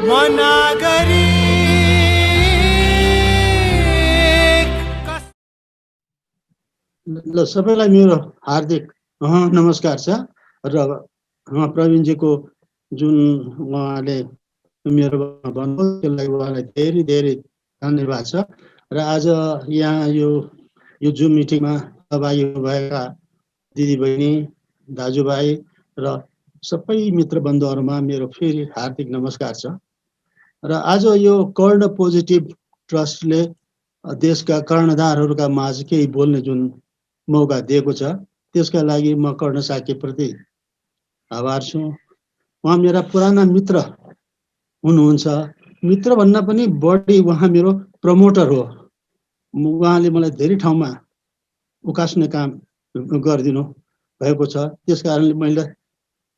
मनागरी ल सबैलाई मेरो हार्दिक नमस्कार छ र प्रवीणजीको जुन उहाँले मेरो भन्नुभयो त्यसलाई उहाँलाई धेरै धेरै धन्यवाद छ। र आज यहाँ यो जुम मिटिङमा सहभागी भएका दिदीबहिनी दाजुभाइ र सबै मित्रबन्धुहरूमा मेरो फेरि हार्दिक नमस्कार छ। र आज यो कर्ण पोजिटिभ ट्रस्टले देशका कर्णधारहरूका माझ केही बोल्ने जुन मौका दिएको छ त्यसका लागि म कर्ण साक्यप्रति आभार छु। उहाँ मेरा पुराना मित्र हुनुहुन्छ, मित्र भन्न पनि बढी उहाँ मेरो प्रमोटर हो। उहाँले मलाई धेरै ठाउँमा उकास्ने काम गरिदिनु भएको छ। त्यस कारणले मैले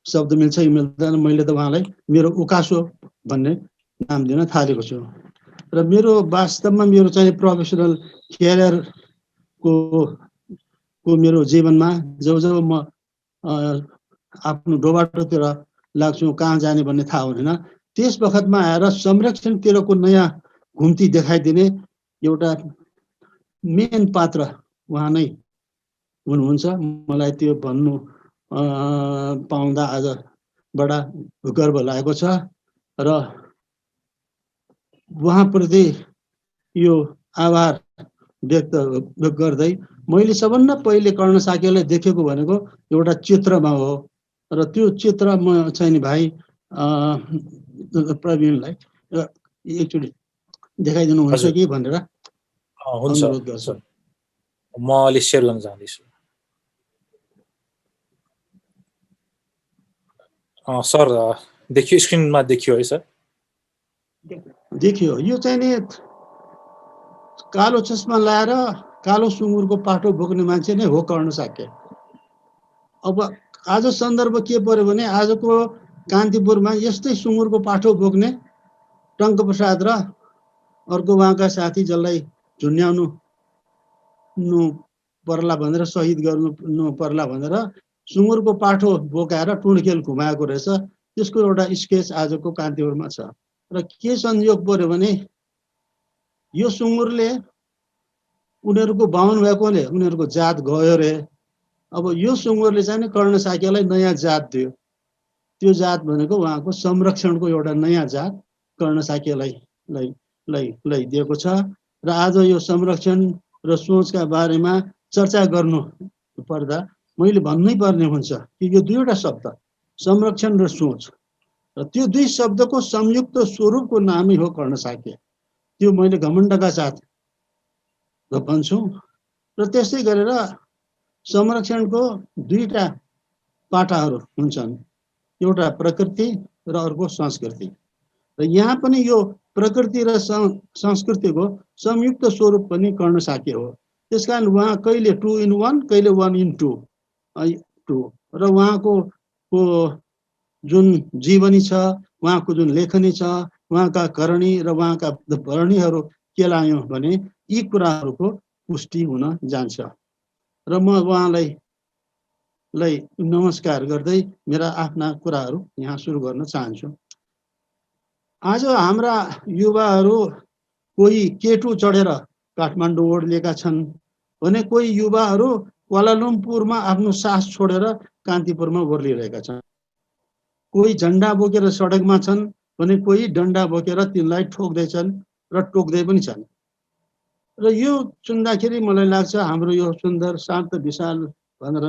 शब्द मिल्छ कि मिल्दैन, मैले त उहाँलाई मेरो उकासो भन्ने नाम दिन थालेको छु। र मेरो वास्तवमा मेरो चाहिँ प्रोफेसनल क्यारियरको मेरो जीवनमा जब म आफ्नो डोबाटोतिर लाग्छु, कहाँ जाने भन्ने थाहा हुँदैन, त्यस बखतमा आएर संरक्षणतिरको नयाँ घुम्ती देखाइदिने एउटा मेन पात्र उहाँ नै हुनुहुन्छ। मलाई त्यो भन्नु पाउँदा आज बडा गर्व लागेको छ। र उहाँप्रति यो आभार व्यक्त गर्दै मैले सबभन्दा पहिले कर्ण साक्यलाई देखेको भनेको एउटा चित्रमा हो। र त्यो चित्र म चाहिँ नि भाइ प्रवीणलाई एकचोटि देखाइदिनु हुन्छ कि भनेर अनुरोध गर्छु। म अलि सेयर गर्न चाहन्छु। सर देखियो, स्क्रिनमा देखियो है सर? देखियो। यो चाहिँ नि कालो चस्मा लाएर कालो सुँगुरको पाठो बोक्ने मान्छे नै हो कर्ण साक्य। अब आज सन्दर्भ के पर्यो भने आजको कान्तिपुरमा यस्तै सुँगुरको पाठो बोक्ने टङ्कप्रसाद र अर्को उहाँका साथी जसलाई झुन्ड्याउनु पर्ला भनेर, शहीद गर्नु पर्ला भनेर सुँगुरको पाठो बोकाएर टुँडखेल घुमाएको रहेछ। त्यसको एउटा स्केच आजको कान्तिपुरमा छ। र के संयोग पर्यो भने यो सुँगुरले उनीहरूको बाहुन भएकोले उनीहरूको जात गयो रे। अब यो सुँगुरले चाहिँ कर्ण साक्यलाई नयाँ जात दियो। त्यो जात भनेको उहाँको संरक्षणको एउटा नयाँ जात कर्ण साक्यलाई दिएको छ। र आज यो संरक्षण र सोचका बारेमा चर्चा गर्नु पर्दा मैले भन्नै पर्ने हुन्छ कि यो दुईवटा शब्द संरक्षण र सोच, र त्यो दुई शब्दको संयुक्त स्वरूपको नामै हो कर्ण साक्य। त्यो मैले घमण्डका साथ भन्छु। र त्यसै गरेर संरक्षणको दुईटा पाटाहरू हुन्छन्, एउटा प्रकृति र अर्को संस्कृति। र यहाँ पनि यो प्रकृति र संस्कृतिको संयुक्त स्वरूप पनि कर्ण साक्य हो। त्यसकारण उहाँ कहिले 2 in 1 कहिले 1 in 2 र उहाँको जुन जीवनी छ, उहाँको जुन लेखनी छ, उहाँका करणी र उहाँका भरणीहरू केलायौँ भने यी कुराहरूको पुष्टि हुन जान्छ। र म उहाँलाई नमस्कार गर्दै मेरा आफ्ना कुराहरू यहाँ सुरु गर्न चाहन्छु। आज हाम्रा युवाहरू कोही केटु चढेर काठमाडौँ ओर्लिएका छन् भने कोही युवाहरू क्वालालम्पुरमा आफ्नो सास छोडेर कान्तिपुरमा ओर्लिरहेका छन्। कोही झन्डा बोकेर सडकमा छन् भने कोही डन्डा बोकेर तिनलाई ठोक्दैछन् र टोक्दै पनि छन्। र यो सुन्दाखेरि मलाई लाग्छ हाम्रो यो सुन्दर शान्त विशाल भनेर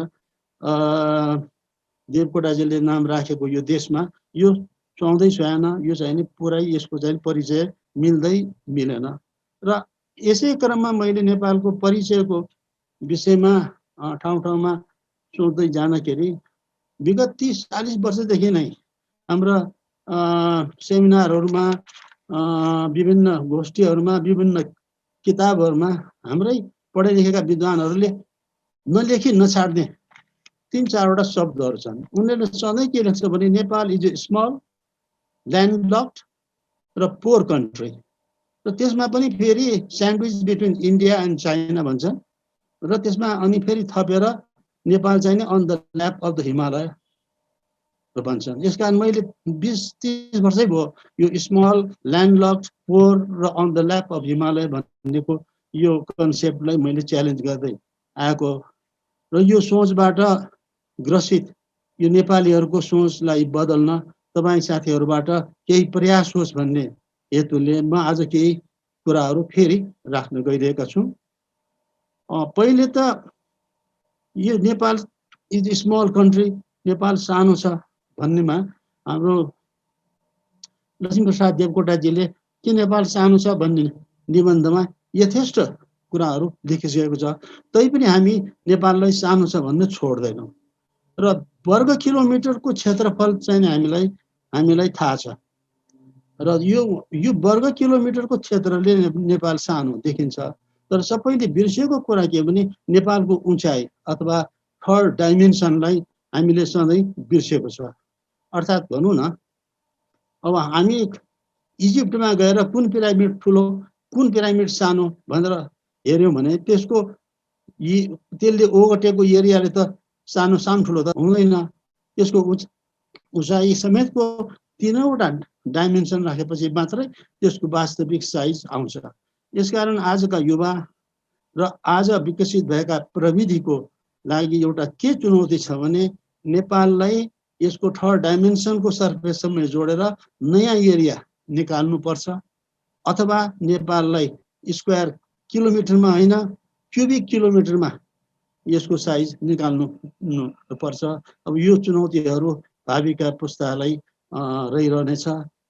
देवकोटाजीले नाम राखेको यो देशमा यो सुहाउँदै सुहाएन। यो चाहिँ नि पुरै यसको चाहिँ परिचय मिलेन। र यसै क्रममा मैले नेपालको परिचयको विषयमा ठाउँ ठाउँमा सोच्दै जाँदाखेरि विगत 30-40 वर्षदेखि नै हाम्रा सेमिनारहरूमा, विभिन्न गोष्ठीहरूमा, विभिन्न किताबहरूमा हाम्रै पढे लेखेका विद्वानहरूले नलेखी नछाड्ने 3-4वटा शब्दहरू छन्। उनीहरूले सधैँ के लेख्छ भने Nepal is a small landlocked र पोर कन्ट्री। र त्यसमा पनि फेरि sandwich between India and China भन्छन्। र त्यसमा अनि फेरि थपेर नेपाल चाहिँ नि on the lap of the Himalaya. भन्छन्। यसकारण मैले 20-30 वर्षै भयो यो स्मल ल्यान्डलक्ड पोर र अन द ल्याप अफ हिमालय भन्नेको यो कन्सेप्टलाई मैले च्यालेन्ज गर्दै आएको र यो सोचबाट ग्रसित यो नेपालीहरूको सोचलाई बदल्न तपाईँ साथीहरूबाट केही प्रयास होस् भन्ने हेतुले म आज केही कुराहरू फेरि राख्न गइरहेका छु। पहिले त यो Nepal is small country, Nepal सानो छ भन्नेमा हाम्रो लक्ष्मीप्रसाद देवकोटाजीले के नेपाल सानो छ भन्ने निबन्धमा यथेष्ट कुराहरू लेखिसकेको छ। तैपनि हामी नेपाललाई सानो छ भन्न छोड्दैनौँ र वर्ग किलोमिटरको क्षेत्रफल चाहिँ हामीलाई थाहा छ र यो वर्ग किलोमिटरको क्षेत्रले नेपाल सानो देखिन्छ। तर सबैले बिर्सेको कुरा के भने नेपालको उचाइ अथवा थर्ड डाइमेन्सनलाई हामीले सधैँ बिर्सेको छ। अर्थात् भनौँ न, अब हामी इजिप्टमा गएर कुन पिरामिड ठुलो कुन पिरामिड सानो भनेर हेऱ्यौँ भने त्यसले ओगटेको एरियाले त सानो ठुलो त हुँदैन। त्यसको उचाइ समेतको तीनवटा डाइमेन्सन राखेपछि मात्रै त्यसको वास्तविक साइज आउँछ। यसकारण आजका युवा र आज विकसित भएका प्रविधिको लागि एउटा के चुनौती छ भने नेपाललाई यसको थर्ड डाइमेन्सनको सर्फेससम्म जोडेर नयाँ एरिया निकाल्नुपर्छ अथवा नेपाललाई स्क्वायर किलोमिटरमा होइन क्युबिक किलोमिटरमा यसको साइज निकाल्नु पर्छ। अब यो चुनौतीहरू भावीका पुस्तालाई रहिरहनेछ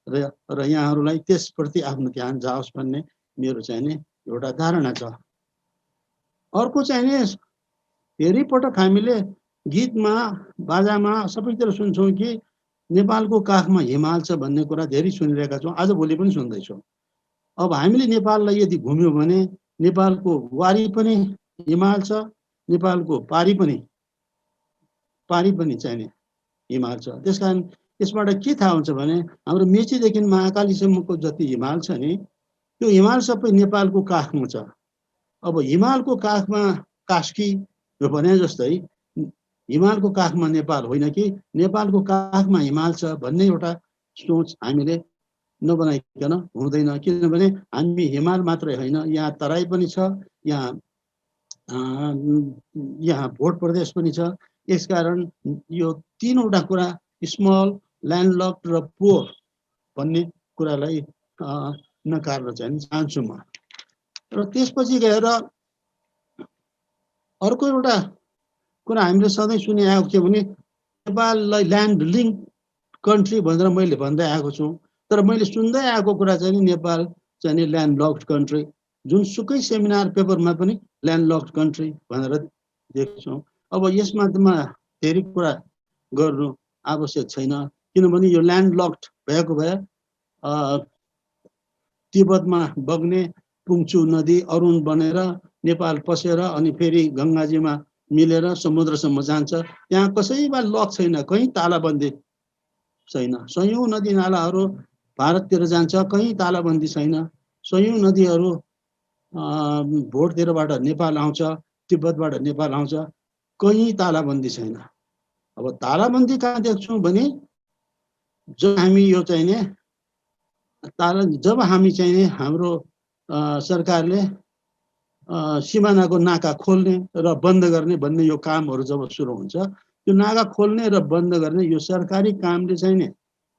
र यहाँहरूलाई त्यसप्रति आफ्नो ध्यान जाओस् भन्ने मेरो चाहिँ नि एउटा धारणा छ। अर्को चाहिँ नि धेरै पटक हामीले गीतमा बाजामा सबैतिर सुन्छौँ कि नेपालको काखमा हिमाल छ भन्ने कुरा धेरै सुनिरहेका छौँ, आज भोलि पनि सुन्दैछौँ। अब हामीले नेपाललाई यदि घुम्यौँ भने नेपालको वारी पनि हिमाल छ, नेपालको पारी पनि चाहिँ नि हिमाल छ। त्यसकारण यसबाट के थाहा हुन्छ भने हाम्रो मेचीदेखि महाकालीसम्मको जति हिमाल छ नि त्यो हिमाल सबै नेपालको काखमा छ। अब हिमालको काखमा कास्की भने जस्तै हिमालको काखमा नेपाल होइन कि नेपालको काखमा हिमाल छ भन्ने एउटा सोच हामीले नबनाइकन हुँदैन। किनभने हामी हिमाल मात्रै होइन, यहाँ तराई पनि छ, यहाँ भोट प्रदेश पनि छ। यसकारण यो तीनवटा कुरा स्मल ल्यान्डलक्ड र पोर भन्ने कुरालाई नकार्न चाहिँ चाहन्छु म। र त्यसपछि गएर अर्को एउटा कुरा हामीले सधैँ सुनिआएको के भने नेपाललाई ल्यान्ड लिङ्क कन्ट्री भनेर मैले भन्दै आएको छु। तर मैले सुन्दै आएको कुरा चाहिँ नेपाल चाहिँ नि ल्यान्ड लक्ड कन्ट्री, जुनसुकै सेमिनार पेपरमा पनि ल्यान्ड लक्ड कन्ट्री भनेर देख्छौँ। अब यसमा धेरै कुरा गर्नु आवश्यक छैन, किनभने यो ल्यान्ड लक्ड भएको भए तिब्बतमा बग्ने पुङ्चु नदी अरुण बनेर नेपाल पसेर अनि फेरि गङ्गाजीमा मिलेर समुद्रसम्म जान्छ। त्यहाँ कसैमा लक छैन, कहीँ तालाबन्दी छैन। सयौँ नदी नालाहरू भारततिर जान्छ, कहीँ तालाबन्दी छैन। सयौँ नदीहरू भोटतिरबाट नेपाल आउँछ, तिब्बतबाट नेपाल आउँछ, कहीँ तालाबन्दी छैन। अब तालाबन्दी कहाँ देख्छौँ भने जब हामी यो चाहिँ नि हाम्रो सरकारले सिमानाको नाका खोल्ने र बन्द गर्ने भन्ने यो कामहरू जब सुरु हुन्छ, त्यो नाका खोल्ने र बन्द गर्ने यो सरकारी कामले चाहिँ नि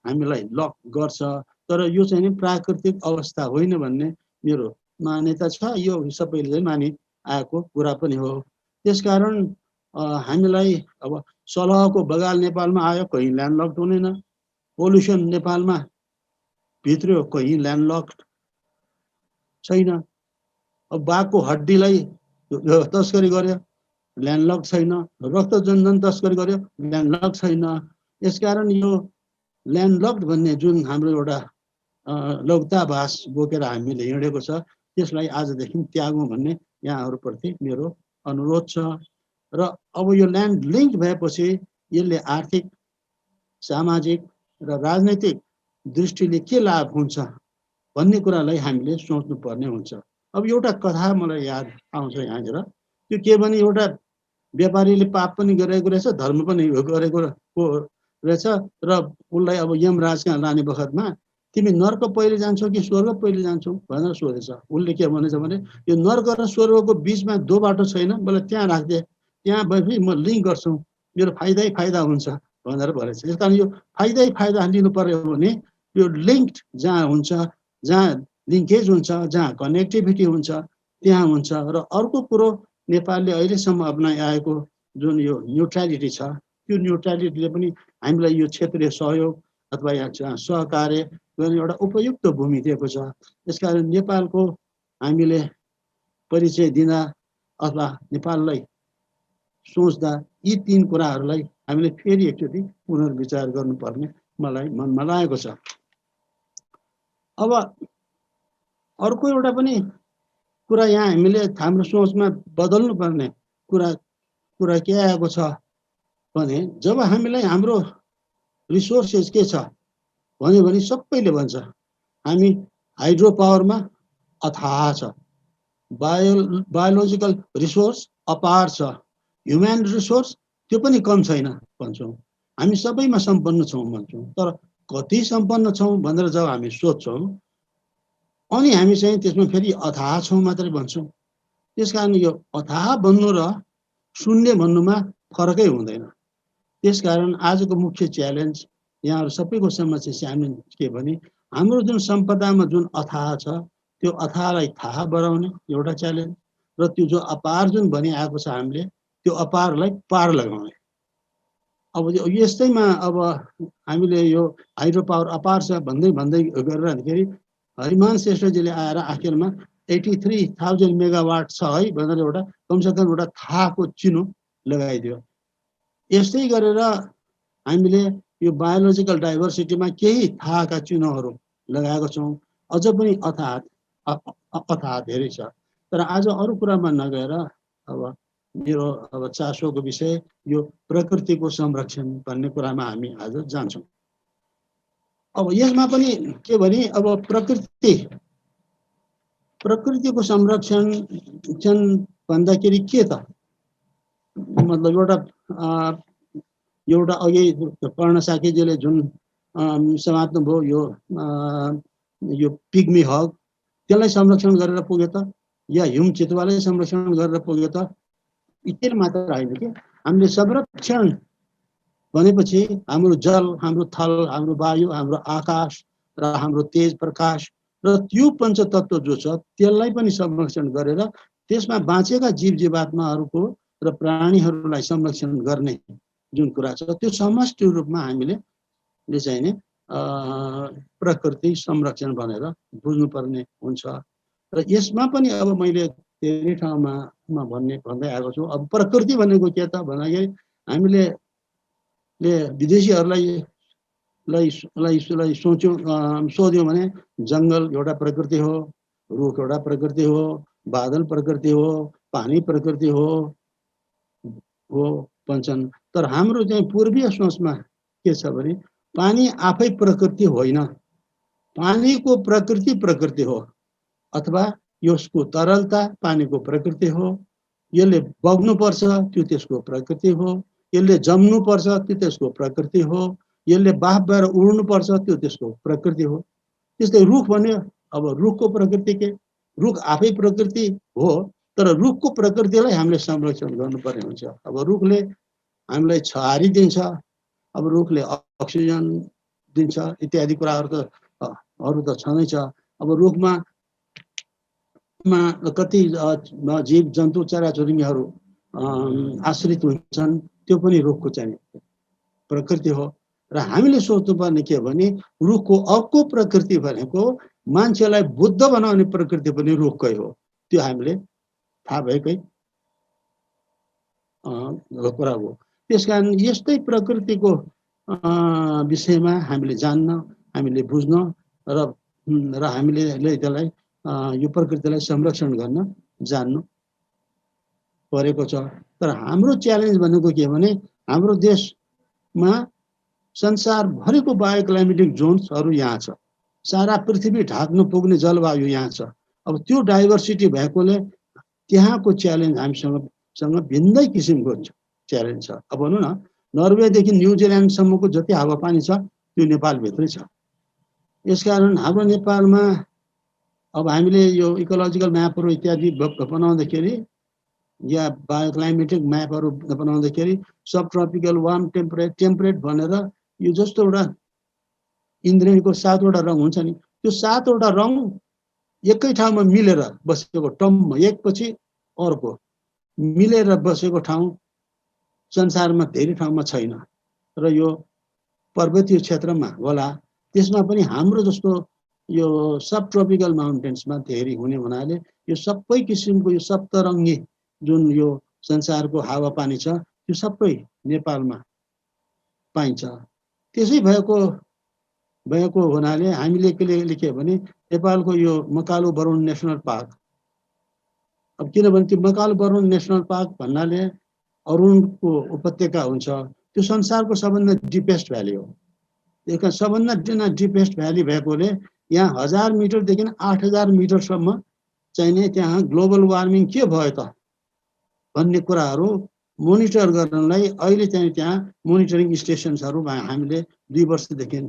हामीलाई लक गर्छ। तर यो चाहिँ नि प्राकृतिक अवस्था होइन भन्ने मेरो मान्यता छ। यो सबैले चाहिँ मानि आएको कुरा पनि हो। त्यसकारण हामीलाई अब सलहको बगाल नेपालमा आयो, कहीँ ल्यान्डलक्ड हुँदैन। पोल्युसन नेपालमा भित्र्यो, कहीँ ल्यान्डलक्ड छैन। अब बाघको हड्डीलाई तस्करी गर्यो, ल्यान्डलक्ड छैन। रक्त जनधन तस्करी गर्यो, ल्यान्डलक्ड छैन। यसकारण यो ल्यान्डलक्ड भन्ने जुन हाम्रो एउटा लौताभास बोकेर हामीले हिँडेको छ, त्यसलाई आजदेखि त्यागौँ भन्ने यहाँहरूप्रति मेरो अनुरोध छ। र अब यो ल्यान्ड लिङ्क भएपछि यसले आर्थिक, सामाजिक र राजनैतिक दृष्टिले के लाभ हुन्छ भन्ने कुरालाई हामीले सोच्नुपर्ने हुन्छ। अब एउटा कथा मलाई याद आउँछ यहाँनिर। त्यो के भने एउटा व्यापारीले पाप पनि गरेको रहेछ, धर्म पनि गरेको रहेछ र उसलाई अब यमराज कहाँ लाने बखतमा तिमी नर्क पहिले जान्छौ कि स्वर्ग पहिले जान्छौ भनेर सोधेछ। उसले के भनेछ भने यो नर्क र स्वर्गको बिचमा दो बाटो छैन, मलाई त्यहाँ राख्दे, त्यहाँ गएपछि म लिङ्क गर्छु, मेरो फाइदै फाइदा हुन्छ भनेर भनेछ। त्यस कारण यो फाइदै फाइदा लिनु पर्यो भने यो लिङ्क्ड जहाँ हुन्छ, जहाँ लिङ्केज हुन्छ, जहाँ कनेक्टिभिटी हुन्छ त्यहाँ हुन्छ। र अर्को कुरो नेपालले अहिलेसम्म अपनाइआएको जुन यो न्युट्रालिटी छ, त्यो न्युट्रालिटीले पनि हामीलाई यो क्षेत्रीय सहयोग अथवा यहाँ सहकार्य गर्ने एउटा उपयुक्त भूमि दिएको छ। त्यसकारण नेपालको हामीले परिचय दिँदा अथवा नेपाललाई सोच्दा यी 3 कुराहरूलाई हामीले फेरि एकचोटि पुनर्विचार गर्नुपर्ने मलाई मनमा लागेको छ। अब अर्को एउटा पनि कुरा यहाँ हामीले हाम्रो सोचमा बदल्नु पर्ने कुरा के आएको छ भने जब हामीलाई हाम्रो रिसोर्सेस के छ भन्यो भने सबैले भन्छ हामी हाइड्रो पावरमा अथाह छ, बायोलोजिकल रिसोर्स अपार छ, ह्युमन रिसोर्स त्यो पनि कम छैन भन्छौँ, हामी सबैमा सम्पन्न छौँ भन्छौँ। तर कति सम्पन्न छौँ भनेर जब हामी सोध्छौँ अनि हामी चाहिँ त्यसमा फेरि अथाह छौँ मात्रै भन्छौँ। त्यसकारण यो अथाह भन्नु र शून्य भन्नुमा फरकै हुँदैन। त्यसकारण आजको मुख्य च्यालेन्ज यहाँहरू सबैको समस्या सामने के भने हाम्रो जुन सम्पदामा जुन अथाह छ त्यो अथाहलाई थाहा बढाउने एउटा च्यालेन्ज र त्यो जो अपार जुन भनिआएको छ हामीले त्यो अपारलाई पार लगाउने। अब यस्तैमा अब हामीले यो हाइड्रो पावर अपार छ भन्दै भन्दै गरिरहँदाखेरि हरिमान श्रेष्ठजीले आएर आखिरमा 83,000 मेगावाट छ है भनेर एउटा कमसेकम एउटा थाहाको चिनो लगाइदियो। यस्तै गरेर हामीले यो बायोलोजिकल डाइभर्सिटीमा केही थाहाका चिन्हहरू लगाएको छौँ। अझ पनि अथाह धेरै छ। तर आज अरू कुरामा नगएर अब मेरो अब चासोको विषय यो प्रकृतिको संरक्षण भन्ने कुरामा हामी आज जान्छौँ। अब यसमा पनि के भने अब प्रकृतिको संरक्षण भन्दाखेरि के त मतलब एउटा अघि पर्ण साकेजीले जुन समात्नु भयो यो पिग्मी हग त्यसलाई संरक्षण गरेर पुग्यो त या हिम चितुवालाई संरक्षण गरेर पुग्यो त यति मात्र होइन कि हामीले संरक्षण भनेपछि हाम्रो जल, हाम्रो थल, हाम्रो वायु, हाम्रो आकाश र हाम्रो तेज प्रकाश र त्यो पञ्चतत्व जो छ त्यसलाई पनि संरक्षण गरेर त्यसमा बाँचेका जीव जीवात्माहरूको र प्राणीहरूलाई संरक्षण गर्ने जुन कुरा छ त्यो समष्टि रूपमा हामीले चाहिँ नि प्रकृति संरक्षण भनेर बुझ्नुपर्ने हुन्छ। र यसमा पनि अब मैले धेरै ठाउँमा भन्दै आएको छु। अब प्रकृति भनेको के त भन्दाखेरि हामीले विदेशीहरूलाई सोध्यो भने जङ्गल एउटा प्रकृति हो, रुख एउटा प्रकृति हो, बादल प्रकृति हो, पानी प्रकृति हो भन्छन्। तर हाम्रो चाहिँ पूर्वीय सोचमा के छ भने पानी आफै प्रकृति होइन, पानीको प्रकृति हो अथवा यसको तरलता पानीको प्रकृति हो, यसले बग्नुपर्छ त्यो त्यसको प्रकृति हो, यसले जम्नुपर्छ त्यो त्यसको प्रकृति हो, यसले बाफ भएर उड्नुपर्छ त्यो त्यसको प्रकृति हो। त्यस्तै रुख भन्यो, अब रुखको प्रकृति के? रुख आफै प्रकृति हो तर रुखको प्रकृतिलाई हामीले संरक्षण गर्नुपर्ने हुन्छ। अब रुखले हामीलाई छहारी दिन्छ, अब रुखले अक्सिजन दिन्छ इत्यादि कुराहरू त छँदै छ। अब रुखमा कति जीव जन्तु चराचुरुङ्गीहरू आश्रित हुन्छन्, त्यो पनि रुखको चाहिँ प्रकृति हो। र हामीले सोच्नुपर्ने के भने रुखको अर्को प्रकृति भनेको मान्छेलाई बुद्ध बनाउने प्रकृति पनि रुखकै हो। त्यो हामीले थाहा भएकै कुरा हो। त्यसकारण यस्तै प्रकृतिको विषयमा हामीले जान्न, हामीले बुझ्न र हामीले त्यसलाई यो प्रकृतिलाई संरक्षण गर्न जान्नु परेको छ। तर हाम्रो च्यालेन्ज भनेको के भने हाम्रो देशमा संसारभरिको बायोक्लाइमेटिक जोन्सहरू यहाँ छ, सारा पृथ्वी ढाक्न पुग्ने जलवायु यहाँ छ। अब त्यो डाइभर्सिटी भएकोले त्यहाँको च्यालेन्ज हामीसँग भिन्दै किसिमको च्यालेन्ज छ। अब भनौँ न नर्वेदेखि न्युजिल्यान्डसम्मको जति हावापानी छ त्यो नेपालभित्रै छ। यसकारण हाम्रो नेपालमा अब हामीले यो इकोलोजिकल म्यापहरू इत्यादि बनाउँदाखेरि या बायोक्लाइमेटिक म्यापहरू बनाउँदाखेरि सब ट्रपिकल वार्म टेम्परेट भनेर यो जस्तो एउटा इन्द्रेणीको 7वटा रङ हुन्छ नि, त्यो 7वटा रङ एकै ठाउँमा मिलेर बसेको टम्म एकपछि अर्को मिलेर बसेको ठाउँ संसारमा धेरै ठाउँमा छैन। र यो पर्वतीय क्षेत्रमा होला, त्यसमा पनि हाम्रो जस्तो यो सब ट्रपिकल माउन्टेन्समा धेरै हुने हुनाले यो सबै किसिमको यो सप्तरङ्गी जुन यो संसारको हावापानी छ त्यो सबै नेपालमा पाइन्छ। त्यसै भएको हुनाले हामीले के लेख्यो भने नेपालको यो मकालु बरुण नेसनल पार्क, अब किनभने त्यो मकालु बरुण नेसनल पार्क भन्नाले अरुणको उपत्यका हुन्छ, त्यो संसारको सबभन्दा डिपेस्ट भ्याली हो। त्यसका सबभन्दा डिपेस्ट भ्याली भएकोले यहाँ 1000 मिटरदेखि 8000 मिटरसम्म चाहिने त्यहाँ ग्लोबल वार्मिङ के भयो त भन्ने कुराहरू मोनिटर गर्नलाई अहिले चाहिँ त्यहाँ मोनिटरिङ स्टेसन्सहरू हामीले 2 वर्षदेखि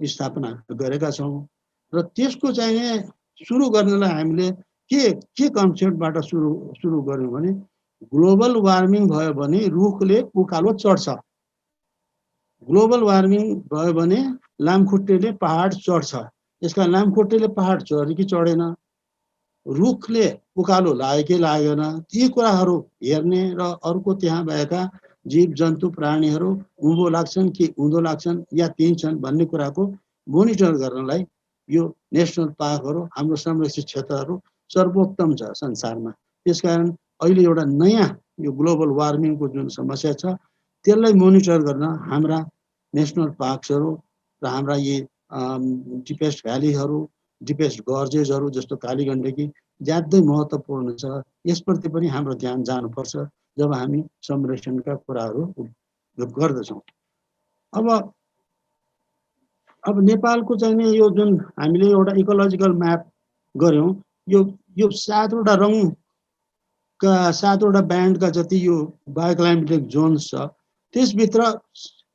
स्थापना गरेका छौँ। र त्यसको चाहिने सुरु गर्नलाई हामीले के कन्सेप्टबाट सुरु गर्यौँ भने ग्लोबल वार्मिङ भयो भने रुखले उकालो चढ्छ, ग्लोबल वार्मिङ भयो भने लामखुट्टेले पहाड चढ्छ। यसका लामखुट्टेले पहाड चढ्यो कि चढेन, रुखले उकालो लाग्यो कि लागेन, ती कुराहरू हेर्ने र अर्को त्यहाँ भएका जीव जन्तु प्राणीहरू उँभो लाग्छन् कि उँधो लाग्छन् या त्यही छन् भन्ने कुराको मोनिटर गर्नलाई यो नेसनल पार्कहरू हाम्रो संरक्षित क्षेत्रहरू सर्वोत्तम छ संसारमा। त्यसकारण अहिले एउटा नयाँ यो ग्लोबल वार्मिङको जुन समस्या छ त्यसलाई मोनिटर गर्न हाम्रा नेसनल पार्क्सहरू र हाम्रा यी डिपेस्ट भ्यालीहरू, डिपेस्ट गर्जेसहरू जस्तो कालीगण्डकी ज्यादै महत्त्वपूर्ण छ। यसप्रति पनि हाम्रो ध्यान जानुपर्छ जब हामी संरक्षणका कुराहरू गर्दछौँ। अब नेपालको चाहिँ यो जुन हामीले एउटा इकोलोजिकल म्याप गर्यौँ, यो 7वटा रङका 7वटा ब्यान्डका जति यो बायोक्लाइमेटिक जोन्स छ त्यसभित्र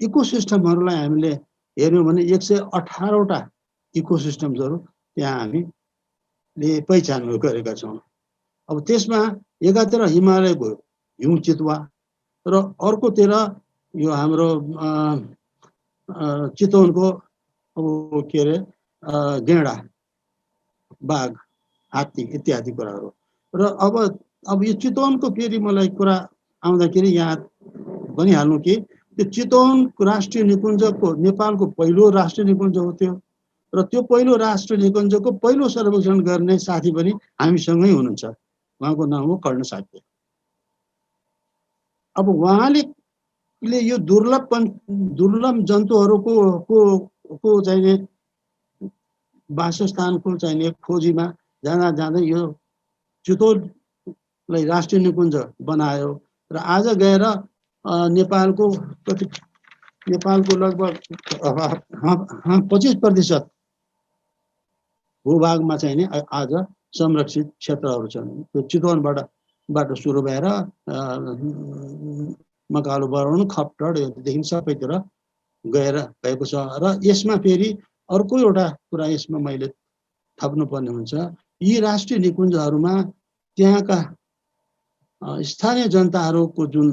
इकोसिस्टमहरूलाई हामीले हेर्यौँ भने 118वटा इकोसिस्टम्सहरू त्यहाँ हामीले पहिचान गरेका छौँ। अब त्यसमा एकातिर हिमालयको हिउँ चितुवा र अर्कोतिर यो हाम्रो चितवनको के अरे गेडा, बाघ, हात्ती इत्यादि कुराहरू। र अब यो चितवनको फेरि मलाई कुरा आउँदाखेरि यहाँ भनिहाल्नु कि त्यो चितवन राष्ट्रिय निकुञ्जको नेपालको पहिलो राष्ट्रिय निकुञ्ज हो त्यो, र त्यो पहिलो राष्ट्रिय निकुञ्जको पहिलो सर्वेक्षण गर्ने साथी पनि हामीसँगै हुनुहुन्छ, उहाँको नाम हो कर्ण साक्य। अब उहाँले यो दुर्लभ जन्तुहरूको चाहिने वासस्थानको चाहिने खोजीमा जाँदा यो चितवनलाई राष्ट्रिय निकुञ्ज बनायो र आज गएर नेपालको लगभग 25% भूभागमा चाहिने आज संरक्षित क्षेत्रहरू छन्। त्यो चितवनबाट सुरु भएर मकालु बरुण, खप्टडदेखि सबैतिर गएर भएको छ। र यसमा फेरि अर्को एउटा कुरा यसमा मैले थप्नुपर्ने हुन्छ, यी राष्ट्रिय निकुञ्जहरूमा त्यहाँका स्थानीय जनताहरूको जुन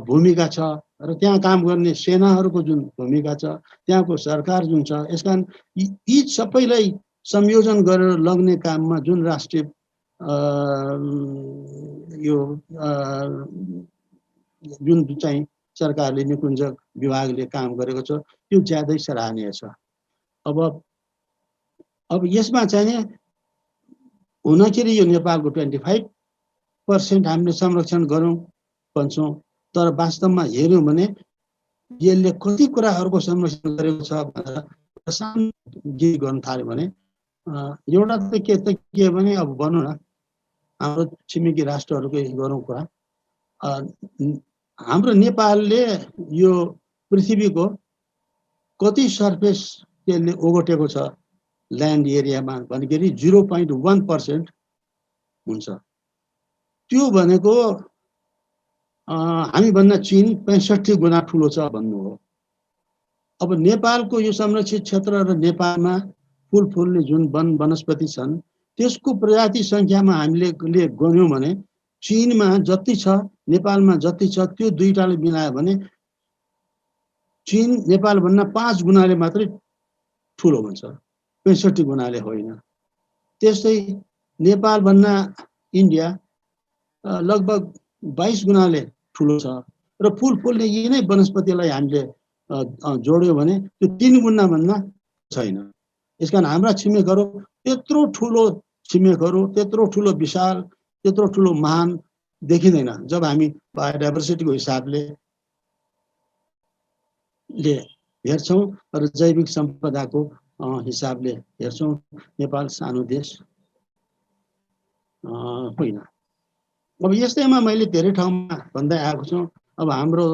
भूमिका छ र त्यहाँ काम गर्ने सेनाहरूको जुन भूमिका छ, त्यहाँको सरकार जुन छ, यसकारण यी सबैलाई संयोजन गरेर लग्ने काममा जुन राष्ट्रिय यो जुन चाहिँ सरकारले निकुञ्ज विभागले काम गरेको छ त्यो ज्यादै सराहनीय छ। अब यसमा चाहिँ हुँदाखेरि यो नेपालको 25% हामीले संरक्षण गरौँ भन्छौँ, तर वास्तवमा हेऱ्यौँ भने यसले कति कुराहरूको संरक्षण गरेको छ भनेर प्रसाङ्गिक गर्न थाल्यो भने एउटा त के भने अब भनौँ न हाम्रो छिमेकी राष्ट्रहरूकै गरौँ कुरा, हाम्रो नेपालले यो पृथ्वीको कति सर्फेस त्यसले ओगटेको छ ल्यान्ड एरियामा भन्दाखेरि 0.1% हुन्छ। त्यो भनेको हामीभन्दा चीन 65 गुणा ठुलो छ भन्नु हो। अब नेपालको यो संरक्षित क्षेत्र र नेपालमा फुल्ने जुन वनस्पति छन् त्यसको प्रजाति संख्यामा हामीले गण्यौँ भने चीनमा जति छ नेपालमा जति छ त्यो दुईटाले मिलायो भने चीन नेपालभन्दा 5 गुणाले मात्रै ठुलो हुन्छ, 65 गुणाले होइन। त्यस्तै नेपालभन्दा इन्डिया लगभग 22 गुणाले ठुलो छ र फुल्ने यी नै वनस्पतिलाई हामीले जोड्यो भने त्यो 3 गुणा भन्दा छैन। यसकारण हाम्रा छिमेकहरू त्यत्रो ठुलो छिमेकहरू, त्यत्रो ठुलो विशाल, त्यत्रो ठुलो महान देखिँदैन जब हामी बायोडाइभर्सिटीको हिसाबले हेर्छौँ र जैविक सम्पदाको हिसाबले हेर्छौँ। नेपाल सानो देश होइन। अब यस्तैमा मैले धेरै ठाउँमा भन्दै आएको छु। अब हाम्रो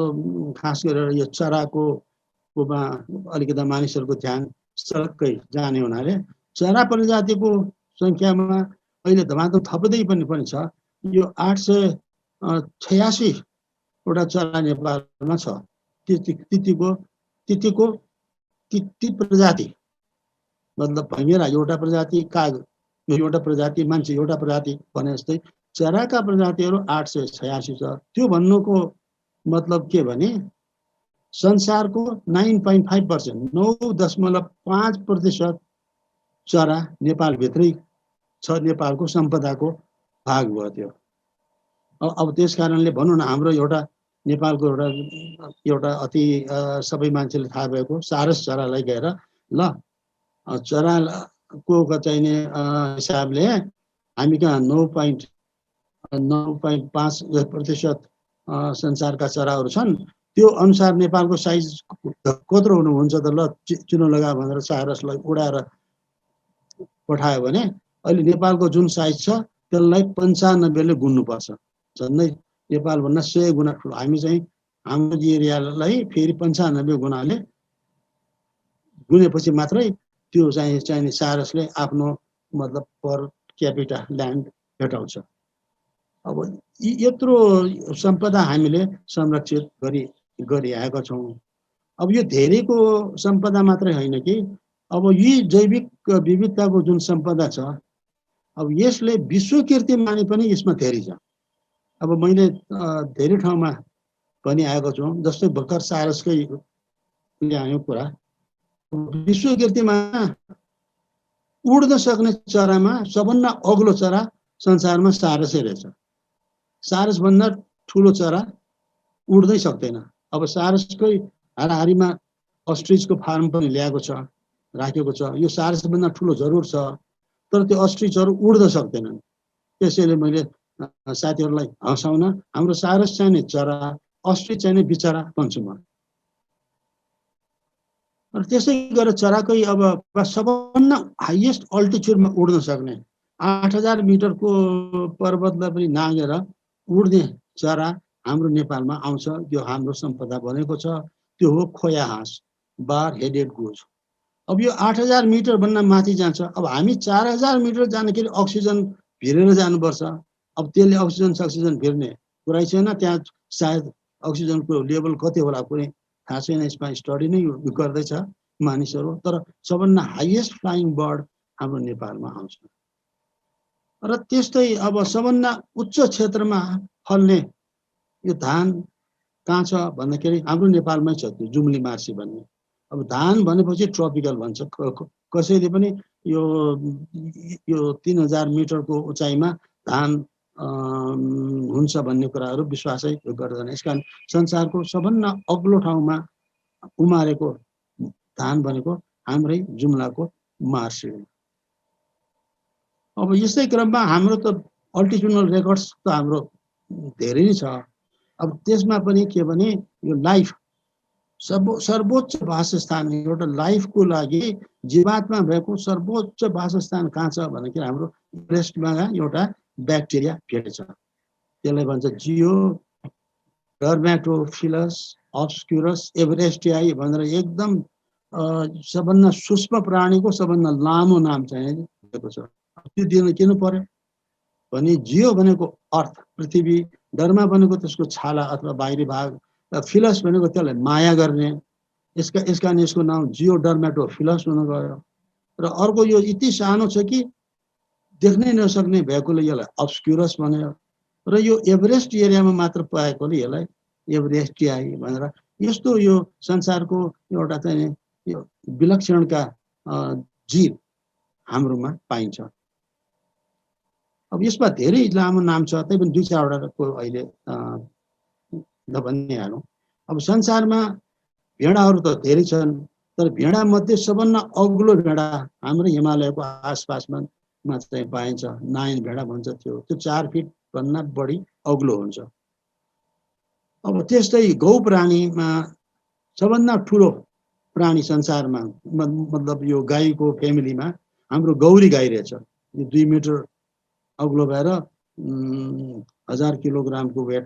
खास गरेर यो चराकोमा अलिकति मानिसहरूको ध्यान सडक्कै जाने हुनाले चरा प्रजातिको सङ्ख्यामा अहिले धमाधम थप्दै पनि छ। यो 886 वटा चरा नेपालमा छ। तिती प्रजाति मतलब भँगेरा एउटा प्रजाति, काग एउटा प्रजाति, मान्छे एउटा प्रजाति भने जस्तै चराका प्रजातिहरू 886 छ। त्यो भन्नुको मतलब के भने संसारको 9.5%, 9.5% चरा नेपालभित्रै छ, नेपालको सम्पदाको भाग भयो त्यो। अब त्यस कारणले भनौँ न हाम्रो एउटा नेपालको एउटा अति सबै मान्छेले थाहा भएको सारस चरालाई गएर ल चराको चाहिने हिसाबले हामी कहाँ 9.5% संसारका चराहरू छन्। त्यो अनुसार नेपालको साइज कत्रो हुनुहुन्छ त ल चुनो लगा भनेर सारसलाई उडाएर पठायो भने अहिले नेपालको जुन साइज छ त्यसलाई 95ले गुन्नुपर्छ। झन्डै नेपालभन्दा 100 गुणा ठुलो। हामी चाहिँ हाम्रो एरियालाई फेरि 95 गुणाले गुनेपछि मात्रै त्यो चाहिने सारसले आफ्नो मतलब पर क्यापिटा ल्यान्ड भेटाउँछ। अब यत्रो सम्पदा हामीले संरक्षित गरिआएका छौँ। अब यो धेरैको सम्पदा मात्रै होइन कि अब यी जैविक विविधताको जुन सम्पदा छ अब यसले विश्व कीर्तिमानी पनि यसमा धेरै छ। अब मैले धेरै ठाउँमा पनि आएको छु, जस्तै भर्खर सारसकै ल्यायो कुरा। विश्व कीर्तिमा उड्न सक्ने चरामा सबभन्दा अग्लो चरा संसारमा सारसै रहेछ। सारसभन्दा ठुलो चरा उड्दै सक्दैन। अब सारसकै हाराहारीमा अस्ट्रिचको फार्म पनि ल्याएको छ, राखेको छ। यो सारसभन्दा ठुलो जरुर छ, तर त्यो अस्ट्रिचहरू उड्न सक्दैनन्। त्यसैले मैले साथीहरूलाई हँसाउन हाम्रो सारस चाहिने चरा, अस्ट्रिच चाहिने बिचरा भन्छु म। र त्यसै गरेर चराकै अब सबभन्दा हाइएस्ट अल्टिच्युडमा उड्न सक्ने 8000 मिटरको पर्वतलाई पनि नागेर उड्ने चरा हाम्रो नेपालमा आउँछ। त्यो हाम्रो सम्पदा बनेको छ। त्यो हो खोया हाँस, बार हेडेड गोज। अब यो 8000 मिटर भन्दा माथि जान्छ। अब हामी 4000 मिटर जाँदाखेरि अक्सिजन भिरेर जानुपर्छ। अब त्यसले अक्सिजन भिर्ने कुरै छैन। त्यहाँ सायद अक्सिजनको लेभल कति होला कुनै थाहा छैन। यसमा स्टडी नै गर्दैछ मानिसहरू। तर सबभन्दा हाइएस्ट फ्लाइङ बर्ड हाम्रो नेपालमा आउँछ। र त्यस्तै अब सबभन्दा उच्च क्षेत्रमा फल्ने यो धान कहाँ छ भन्दाखेरि हाम्रो नेपालमै छ, त्यो जुम्ली मार्सी भन्ने। अब धान भनेपछि ट्रपिकल भन्छ कसैले पनि। यो 3000 मिटरको उचाइमा धान हुन्छ भन्ने कुराहरू विश्वासै गर्दैन। यसकारण संसारको सबभन्दा अग्लो ठाउँमा उमारेको धान भनेको हाम्रै जुम्लाको मार्सी हो। अब यस्तै क्रममा हाम्रो त अल्टिट्युडनल रेकर्ड्स त हाम्रो धेरै नै छ। अब त्यसमा पनि के भने यो लाइफ सर्वोच्च वासस्थान, एउटा लाइफको लागि जीवात्मा भएको सर्वोच्च वासस्थान कहाँ छ भन्दाखेरि हाम्रो एभरेस्टमा एउटा ब्याक्टेरिया भेटेछ। त्यसलाई भन्छ जियो डर्मेटोफिलस अब्स्क्युरस एभरेस्टियाई भनेर एकदम सबभन्दा सूक्ष्म प्राणीको सबभन्दा लामो नाम चाहिँ दिएको छ। त्यो दिन किन पर्यो भने जियो भनेको अर्थ, पृथ्वी डर्मा भनेको त्यसको छाला अथवा बाहिरी भाग, फिलस भनेको त्यसलाई माया गर्ने, यसका यसको नाम जियोडर्मेटोफिलस हुन गयो। र अर्को यो यति सानो छ कि देख्नै नसक्ने भएकोले यसलाई अब्स्क्युरस भन्यो। र यो एभरेस्ट एरियामा मात्र पाएकोले यसलाई एभरेस्टियाई भनेर, यस्तो यो संसारको एउटा चाहिँ यो विलक्षणका जीव हाम्रोमा पाइन्छ। अब यसमा धेरै लामो नाम छ, तैपनि 2-4वटाको अहिले भनिहालौँ। अब संसारमा भेडाहरू त धेरै छन्, तर भेडा मध्ये सबभन्दा अग्लो भेडा हाम्रो हिमालयको आसपासमा चाहिँ पाइन्छ। नायन भेडा भन्छ त्यो 4 फिट भन्दा बढी अग्लो हुन्छ। अब त्यस्तै गौ प्राणीमा सबभन्दा ठुलो प्राणी संसारमा मतलब यो गाईको फ्यामिलीमा हाम्रो गौरी गाई रहेछ। यो 2 मिटर अग्लो भएर 1000 किलोग्रामको वेट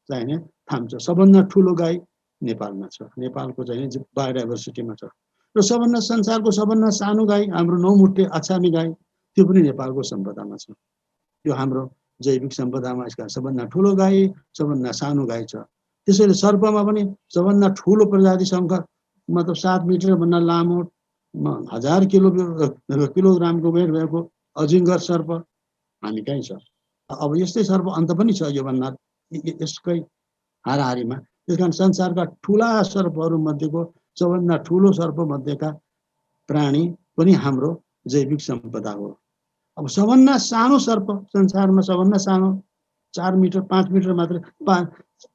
चाहिने थाम्छ। सबभन्दा ठुलो गाई नेपालमा छ, नेपालको चाहिँ बायोडाइभर्सिटीमा छ। र सबभन्दा संसारको सबभन्दा सानो गाई हाम्रो 9 मुठे अछामी गाई, त्यो पनि नेपालको सम्पदामा छ। यो हाम्रो जैविक सम्पदामा यसका सबभन्दा ठुलो गाई, सबभन्दा सानो गाई छ। त्यसैले सर्पमा पनि सबभन्दा ठुलो प्रजाति शङ्कर, मतलब 7 मिटर भन्दा लामो 1000 किलोग्रामको वेट भएको अजिङ्गर सर्प हामी कहीँ छ। अब यस्तै सर्प अन्त पनि छ योभन्दा यसकै हाराहारीमा। त्यस कारण संसारका ठुला सर्पहरू मध्येको सबभन्दा ठुलो सर्प मध्येका प्राणी पनि हाम्रो जैविक सम्पदा हो। अब सबभन्दा सानो सर्प संसारमा, सबभन्दा सानो 4 मिटर 5 मिटर मात्र,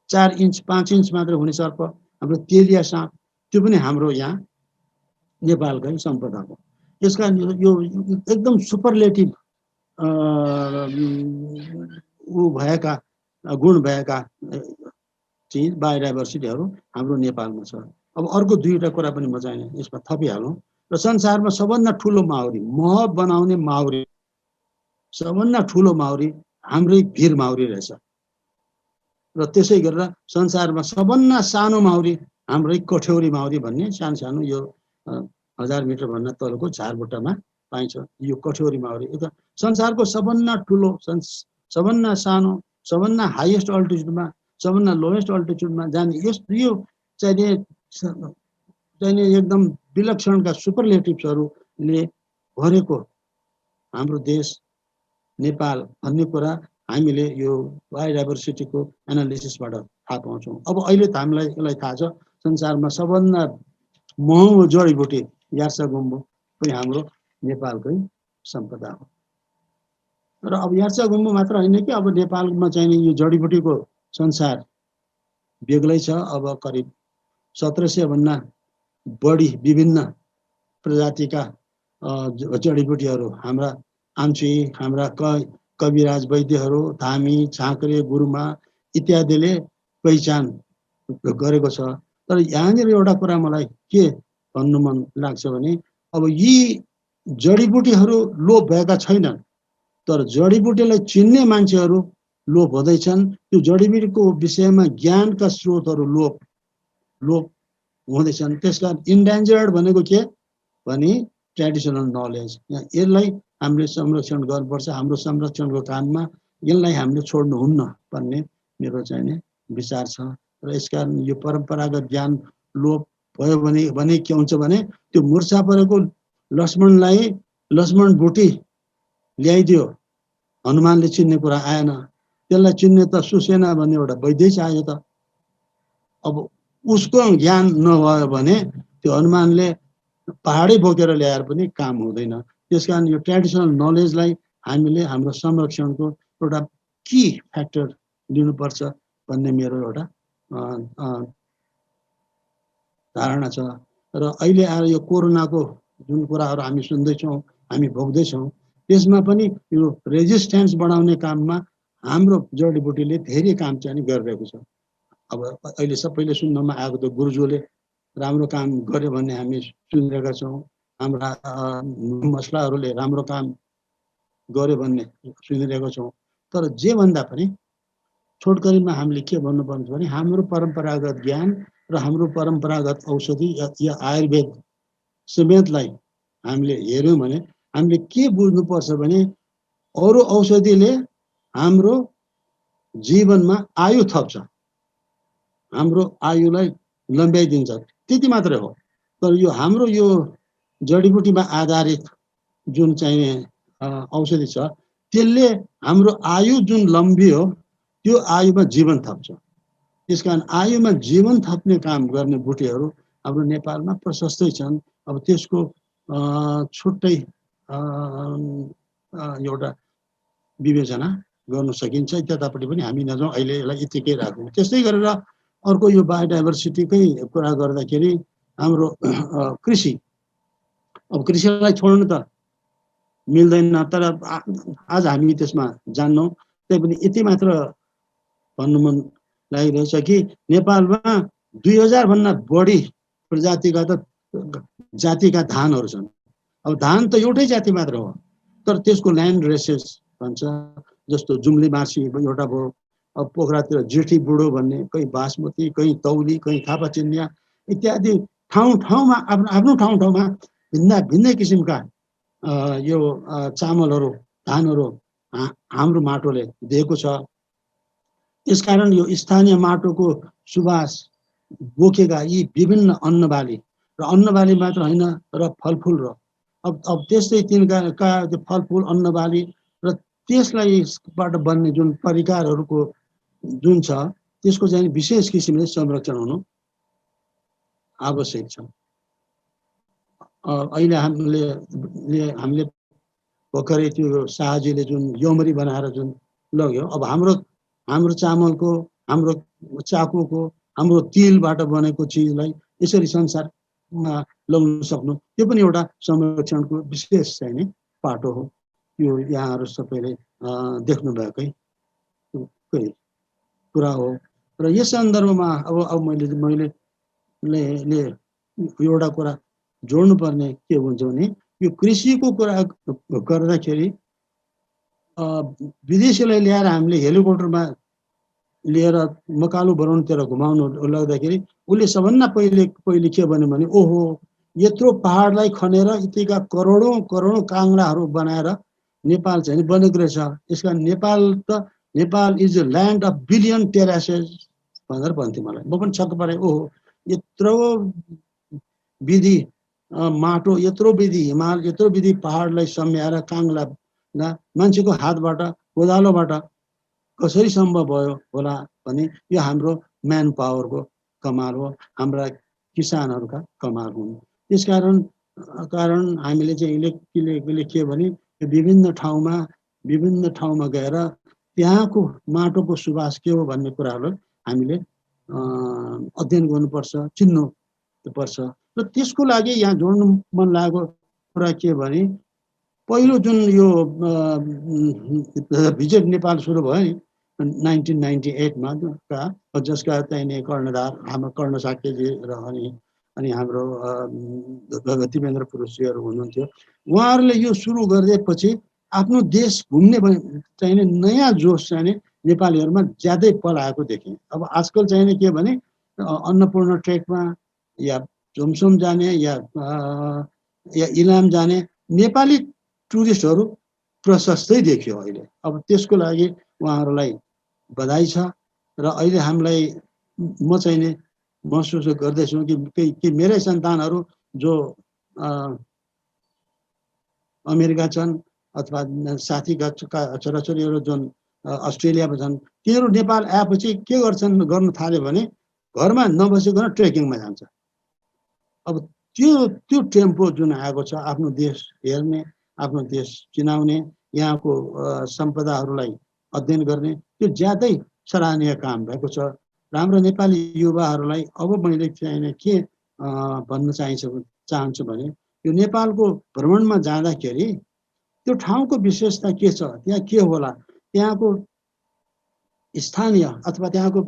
4 इन्च 5 इन्च मात्र हुने सर्प हाम्रो तेलिया साँप, त्यो पनि हाम्रो यहाँ नेपालकै सम्पदा हो। यसका यो एकदम सुपरलेटिभ भएका गुण भएका चिज बायोडाइभर्सिटीहरू हाम्रो नेपालमा छ। अब अर्को 2वटा कुरा पनि म चाहिँ यसमा थपिहालौँ। र संसारमा सबभन्दा ठुलो माउरी, मह बनाउने माउरी, सबभन्दा ठुलो माउरी हाम्रै भिर माउरी रहेछ। र त्यसै गरेर संसारमा सबभन्दा सानो माउरी हाम्रै कठ्यौरी माउरी भन्ने सानो सानो यो 1000 मिटर भन्दा तलको झारबुट्टामा पाइन्छ यो कठ्यौरी माउरी। यो त संसारको सबभन्दा ठुलो, सबभन्दा सानो, सबभन्दा हाइएस्ट अल्टिट्युडमा, सबभन्दा लोएस्ट अल्टिट्युडमा जाने यो चाहिने एकदम विलक्षणका सुपरलेटिभ्सहरूले भरेको हाम्रो देश नेपाल भन्ने कुरा हामीले यो बायोडाइभर्सिटीको एनालिसिसबाट थाहा पाउँछौँ। अब अहिले त हामीलाई यसलाई थाहा छ संसारमा सबभन्दा महँगो जडीबुटी यार्सागुम्बु पनि हाम्रो नेपालकै सम्पदा हो। र अब यार्सागुम्बु मात्र होइन कि अब नेपालमा चाहिँ यो जडीबुटीको संसार बेग्लै छ। अब करिब 1700 भन्दा बढी विभिन्न प्रजातिका जडीबुटीहरू हाम्रा आम्ची, हाम्रा कविराज वैद्यहरू, धामी, झाँक्रे, गुरुमा इत्यादिले पहिचान गरेको छ। तर यहाँनिर एउटा कुरा मलाई के भन्नु मन लाग्छ भने अब यी जडीबुटीहरू लोप भएका छैनन्, तर जडीबुटीलाई चिन्ने मान्छेहरू लोप हुँदैछन्। त्यो जडीबुटीको विषयमा ज्ञानका स्रोतहरू लोप हुँदैछन्। त्यसकारण इन्डेन्जर्ड भनेको के भने ट्रेडिसनल नलेज, यसलाई हामीले संरक्षण गर्नुपर्छ। हाम्रो संरक्षणको काममा यसलाई हामीले छोड्नुहुन्न भन्ने मेरो चाहिँ विचार छ। र यसकारण यो परम्परागत ज्ञान लोप भयो भने के हुन्छ भने त्यो मुर्छा परेको लक्ष्मणलाई लक्ष्मण बुटी ल्याइदियो, हनुमानले चिन्ने कुरा आएन। त्यसलाई चिन्ने त सुसेना भन्ने एउटा वैद्य चाहियो त। अब उसको ज्ञान नभयो भने त्यो हनुमानले पहाडै बोकेर ल्याएर पनि काम हुँदैन। त्यसकारण यो ट्रेडिसनल नलेजलाई हामीले हाम्रो संरक्षणको एउटा की फ्याक्टर लिनुपर्छ भन्ने मेरो एउटा धारणा छ। र अहिले आएर यो कोरोनाको जुन कुराहरू हामी सुन्दैछौँ, हामी भोग्दैछौँ, त्यसमा पनि यो रेजिस्टेन्स बढाउने काममा हाम्रो जडीबुटीले धेरै काम चाहिँ गरिरहेको छ। अब अहिले सबैले सुन्नमा आएको त गुर्जोले राम्रो काम गर्यो भन्ने हामी सुनिरहेका छौँ। हाम्रा मसलाहरूले राम्रो काम गर्यो भन्ने सुनिरहेको छौँ। तर जे भन्दा पनि छोटकरीमा हामीले के भन्नुपर्छ भने हाम्रो परम्परागत ज्ञान र हाम्रो परम्परागत औषधि या आयुर्वेद समेतलाई हामीले हेऱ्यौँ भने हामीले के बुझ्नुपर्छ भने अरू औषधिले हाम्रो जीवनमा आयु थप्छ, हाम्रो आयुलाई लम्ब्याइदिन्छ, त्यति मात्रै हो। तर यो हाम्रो यो जडीबुटीमा आधारित जुन चाहिँ औषधि छ त्यसले हाम्रो आयु जुन लम्बियो त्यो आयुमा जीवन थप्छ। त्यसकारण आयुमा जीवन थप्ने काम गर्ने बुटीहरू हाम्रो नेपालमा प्रशस्तै छन्। अब त्यसको छुट्टै एउटा विवेचना गर्न सकिन्छ, त्यतापट्टि पनि हामी नजाउँ, अहिले यसलाई यतिकै राखौँ। त्यस्तै गरेर अर्को यो बायोडाइभर्सिटीकै कुरा गर्दाखेरि हाम्रो कृषि, अब कृषिलाई छोड्नु त मिल्दैन, तर आज हामी त्यसमा जान्नौँ। तैपनि यति मात्र भन्नु मन लागिरहेछ कि नेपालमा 2000 भन्दा बढी प्रजातिका जातिका धानहरू छन्। अब धान त एउटै जाति मात्र हो, तर त्यसको ल्यान्ड रेसेस भन्छ, जस्तो जुम्ली मार्सी एउटा भयो, अब पोखरातिर जेठी बुढो भन्ने, कहीँ बासमती, कहीँ तौली, कहीँ थापा चिन्या इत्यादि ठाउँ ठाउँमा आफ्नो ठाउँ ठाउँमा भिन्न भिन्नै किसिमका यो चामलहरू, धानहरू हाम्रो माटोले दिएको छ। त्यसकारण यो स्थानीय माटोको सुवास बोकेका यी विभिन्न अन्नबाली, र अन्नबाली मात्र होइन र फलफुल, र अब त्यस्तै तिनका फलफुल, अन्नबाली र त्यसलाईबाट बन्ने जुन परिकारहरूको जुन छ त्यसको चाहिँ विशेष किसिमले संरक्षण हुनु आवश्यक छ। अहिले हामीले भर्खरै त्यो शाहजीले जुन यौमरी बनाएर जुन लग्यो, अब हाम्रो चामलको, हाम्रो चाकुको, हाम्रो तिलबाट बनेको चिजलाई यसरी संसारमा ल्याउन सक्नु, त्यो पनि एउटा संरक्षणको विशेष चाहिने पाटो हो। यो यहाँहरू सबैले देख्नुभएकै कुरा हो। र यस सन्दर्भमा अब मैले एउटा कुरा जोड्नुपर्ने के हुन्छ भने, यो कृषिको कुरा गर्दाखेरि विदेशीलाई ल्याएर हामीले हेलिकप्टरमा लिएर मकालु बनाउनुतिर घुमाउनु लाग्दाखेरि उसले सबभन्दा पहिले के भन्यो भने, ओहो यत्रो पहाडलाई खनेर यतिका करोडौँ काङ्ग्राहरू बनाएर नेपाल चाहिँ बनेको रहेछ। यसकारण Nepal is a land of billion terraces भनेर भन्थ्यो मलाई। म पनि छक्क परेँ, ओहो यत्रो विधि माटो, यत्रो विधि हिमाल, यत्रो विधि पहाडलाई सम्झाएर काङ्ग्रा मान्छेको हातबाट, कोदालोबाट कसरी सम्भव भयो होला भने यो हाम्रो म्यान पावरको कमाल हो, हाम्रा किसानहरूका कमाल हुन्। त्यसकारण हामीले चाहिँ इलेक्ट्रिकले के भने विभिन्न ठाउँमा गएर त्यहाँको माटोको सुवास के हो भन्ने कुराहरूलाई हामीले अध्ययन गर्नुपर्छ, चिन्नुपर्छ। र त्यसको लागि यहाँ जोड्नु मन लागेको कुरा के भने, पहिलो जुन यो भिजिट नेपाल सुरु भयो नि 1998 जसका चाहिने कर्णधार हाम्रो कर्ण साक्यजी र अनि हाम्रो गतिमेन्द्र पुरुषजीहरू हुनुहुन्थ्यो। उहाँहरूले यो सुरु गरिदिएपछि आफ्नो देश घुम्ने चाहिने नयाँ जोस चाहिने नेपालीहरूमा ज्यादै पलाएको देखेँ। अब आजकल चाहिने के भने अन्नपूर्ण ट्रेकमा या झुमसुम जाने या इलाम जाने नेपाली टुरिस्टहरू प्रशस्तै देखियो अहिले। अब त्यसको लागि उहाँहरूलाई बधाई छ। र अहिले हामीलाई म चाहिने महसुस गर्दैछु कि मेरै सन्तानहरू जो अमेरिका छन् अथवा साथीका छोराछोरीहरू जुन अस्ट्रेलियामा छन्, तिनीहरू नेपाल आएपछि के गर्न थाल्यो भने घरमा नबसिकन ट्रेकिङमा जान्छ। अब त्यो टेम्पो जुन आएको छ, आफ्नो देश हेर्ने, आफ्नो देश चिनाउने, यहाँको सम्पदाहरूलाई अध्ययन गर्ने, त्यो ज्यादै सराहनीय काम भएको छ। र हाम्रो नेपाली युवाहरूलाई अब मैले चाहिने के भन्न चाहन्छु भने, यो नेपालको भ्रमणमा जाँदाखेरि त्यो ठाउँको विशेषता के छ, त्यहाँ के होला, त्यहाँको स्थानीय अथवा त्यहाँको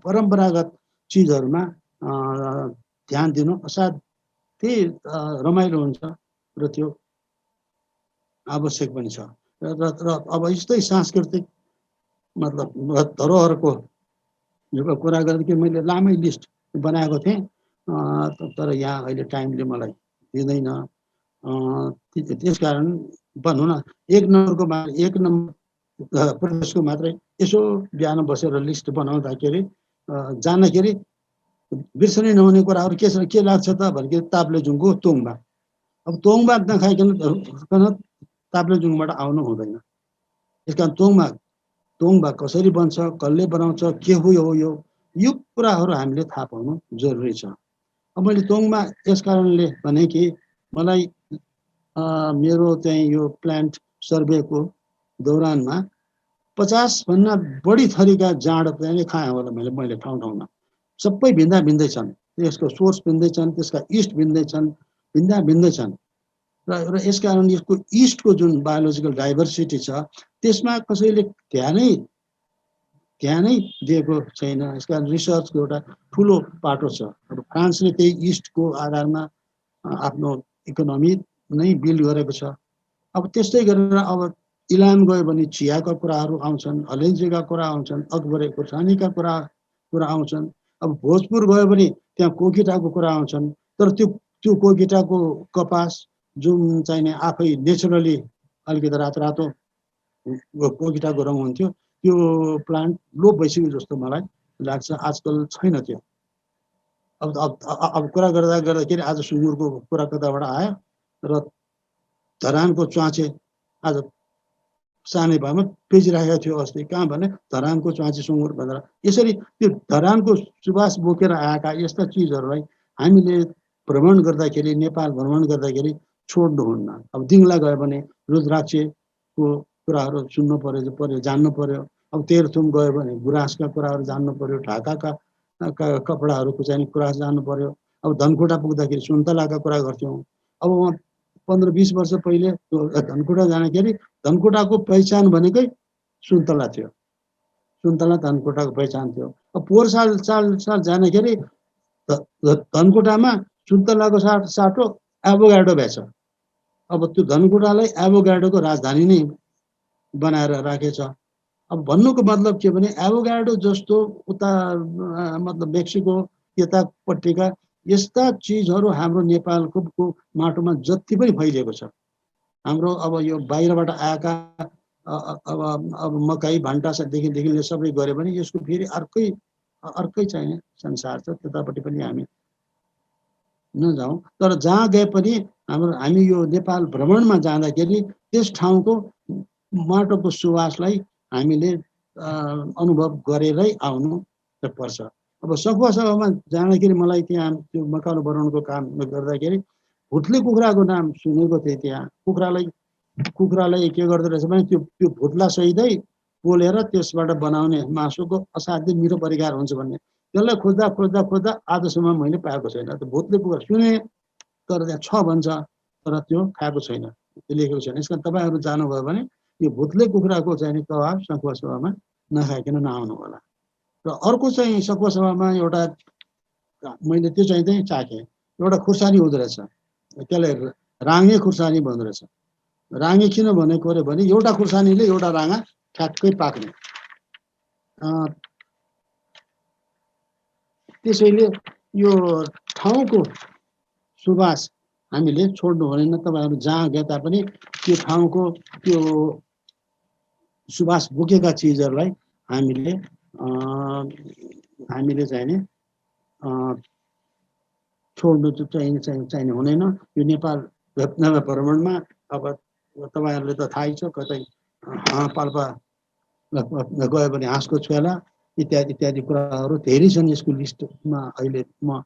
परम्परागत चिजहरूमा ध्यान दिनु असाध्यै रमाइलो हुन्छ र त्यो आवश्यक पनि छ। र अब यस्तै सांस्कृतिक मतलब धरोहरको कुरा गर्दाखेरि मैले लामै लिस्ट बनाएको थिएँ, तर यहाँ अहिले टाइमले मलाई दिँदैन। त्यसकारण भनौँ न एक नम्बर प्रदेशको मात्रै यसो बिहान बसेर लिस्ट बनाउँदाखेरि जाँदाखेरि बिर्सनै नहुने कुराहरू के छ, के लाग्छ त भन्दाखेरि ताप्लेजुङको तोङबा। अब तोङबा नखाइकन ताप्लेजुङबाट आउनु हुँदैन। त्यस कारण तोङबा कसरी बन्छ, कसले बनाउँछ, के हो यो कुराहरू हामीले थाहा पाउनु जरुरी छ। अब मैले तोङबा यस कारणले भने कि मलाई मेरो चाहिँ यो प्लान्ट सर्वेको दौरानमा 50 भन्दा बढी थरीका जाँड चाहिँ खाएँ होला मैले ठाउँ ठाउँमा। सबै भिन्दा भिन्दै छन्, त्यसको सोर्स भिन्दै छन्, त्यसका इस्ट भिन्दै छन्, भिन्दै छन् र यस कारण यसको इस्टको जुन बायोलोजिकल डाइभर्सिटी छ त्यसमा कसैले ध्यानै दिएको छैन। यस कारण रिसर्चको एउटा ठुलो पाटो छ। अब फ्रान्सले त्यही इस्टको आधारमा आफ्नो इकोनोमी नै बिल्ड गरेको छ। अब त्यस्तै गरेर अब इलाम गयो भने चियाका कुराहरू आउँछन्, अलैँचीका कुरा आउँछन्, अकबरे खुर्सानीका कुरा आउँछन्। अब भोजपुर गयो भने त्यहाँ कोकिटाको कुरा आउँछन्। तर त्यो कोकिटाको कपास जुन चाहिने आफै नेचुरली अलिकति रातो कोकिटाको रङ हुन्थ्यो, त्यो प्लान्ट लोप भइसक्यो जस्तो मलाई लाग्छ। आजकल छैन त्यो। अब कुरा गर्दाखेरि आज सुँगुरको कुरा कताबाट आयो र धरानको च्वाचे आज सानै भएमा बेचिराखेको थियो अस्ति, कहाँ भने धरानको च्वाचे सुँगुर भनेर। यसरी त्यो धरानको सुवास बोकेर आएका यस्ता चिजहरूलाई हामीले भ्रमण गर्दाखेरि, नेपाल भ्रमण गर्दाखेरि छोड्नुहुन्न। अब दिङला गयो भने रुद्राक्षको कुराहरू सुन्नु पर्यो, जान्नु पर्यो। अब तेह्रथुम गयो भने गुराँसका कुराहरू जान्नु पर्यो, ढाकाका कपडाहरूको चाहिँ कुरा जान्नु पर्यो। अब धनकुटा पुग्दाखेरि सुन्तलाका कुरा गर्थ्यौँ। अब उहाँ 15-20 वर्ष पहिले धनकुटा जाँदाखेरि धनकुटाको पहिचान भनेकै सुन्तला थियो। सुन्तला धनकुटाको पहिचान थियो। अब पोहोर साल जाँदाखेरि धनकुटामा सुन्तलाको साटो एभोगाडो बेच। अब त्यो धनकुटालाई एभोगाडोको राजधानी नै बनाएर राखेछ। अब भन्नुको मतलब के भने एभोगाडो जस्तो उता मतलब मेक्सिको यतापट्टिका यस्ता चिजहरू हाम्रो नेपालको माटोमा जति पनि फैलिएको छ। हाम्रो अब यो बाहिरबाट आएका अब मकै भान्टादेखि सबै गऱ्यो भने यसको फेरि अर्कै चाहिने संसार छ। त्यतापट्टि पनि हामी नजाउँ। तर जहाँ गए पनि हामी यो नेपाल भ्रमणमा जाँदाखेरि त्यस ठाउँको माटोको सुवासलाई हामीले अनुभव गरेरै आउनु पर्छ। अब सखुवा सभामा जाँदाखेरि मलाई त्यहाँ त्यो मकालो बनाउनुको काम गर्दाखेरि भुत्ले कुखुराको नाम सुनेको थिएँ। त्यहाँ कुखुरालाई के गर्दो रहेछ भने त्यो भुत्ला सहितै पोलेर त्यसबाट बनाउने मासुको असाध्यै मिठो परिकार हुन्छ भन्ने, त्यसलाई खोज्दा आजसम्म मैले पाएको छैन। त्यो भुत्ले कुखुरा सुने तर त्यहाँ छ भन्छ, तर त्यो खाएको छैन, त्यो लेखेको छैन। यसमा तपाईँहरू जानुभयो भने यो भुत्ले कुखुराको चाहिँ कबाब सखुवा सभामा नखाइकन नआउनु होला। र अर्को चाहिँ सखुवा सभामा एउटा मैले त्यो चाहिँ चाखेँ। एउटा खुर्सानी हुँदो रहेछ, त्यसलाई राङ्गे खुर्सानी भन्दो रहेछ। राङ्गे किन भनेको अरे भने एउटा खुर्सानीले एउटा राँगा ठ्याक्कै पाक्ने। त्यसैले यो ठाउँको सुवास हामीले छोड्नु हुँदैन। तपाईँहरू जहाँ गए तापनि त्यो ठाउँको त्यो सुवास बोकेका चिजहरूलाई हामीले चाहिने छोड्नु चाहिने हुँदैन। यो नेपाल भ्रमणमा अब तपाईँहरूले त थाहै छ, कतै पाल्पा गयो भने हाँसको छुवाला इत्यादि कुराहरू धेरै छन्। यसको लिस्टमा अहिले म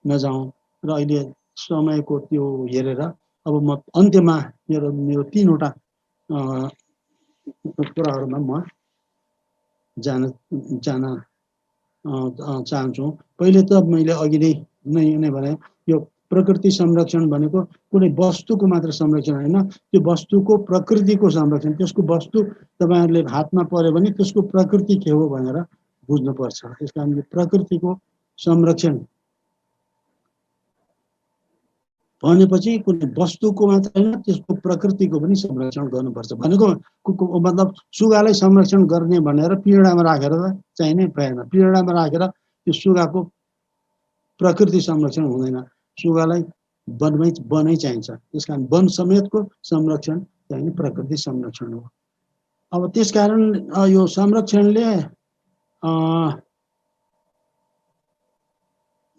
नजाउँ र अहिले समयको त्यो हेरेर अब म अन्त्यमा मेरो 3वटा कुराहरूमा म जान चाहन्छु। पहिले त मैले अघि नै भने यो प्रकृति संरक्षण भनेको कुनै वस्तुको मात्र संरक्षण होइन, त्यो वस्तुको प्रकृतिको संरक्षण। त्यसको वस्तु तपाईँहरूले हातमा पर्यो भने त्यसको प्रकृति के हो भनेर बुझ्नुपर्छ। त्यस कारण प्रकृतिको संरक्षण भनेपछि कुनै वस्तुको मात्र होइन, त्यसको प्रकृतिको पनि संरक्षण गर्नुपर्छ। भनेको मतलब सुगालाई संरक्षण गर्ने भनेर पिँडामा राखेर चाहिने भएन। पिँडामा राखेर त्यो सुगाको प्रकृति संरक्षण हुँदैन। सुगालाई वनै चाहिन्छ। त्यस कारण वन समेतको संरक्षण चाहिने प्रकृति संरक्षण हो। अब त्यसकारण यो संरक्षणले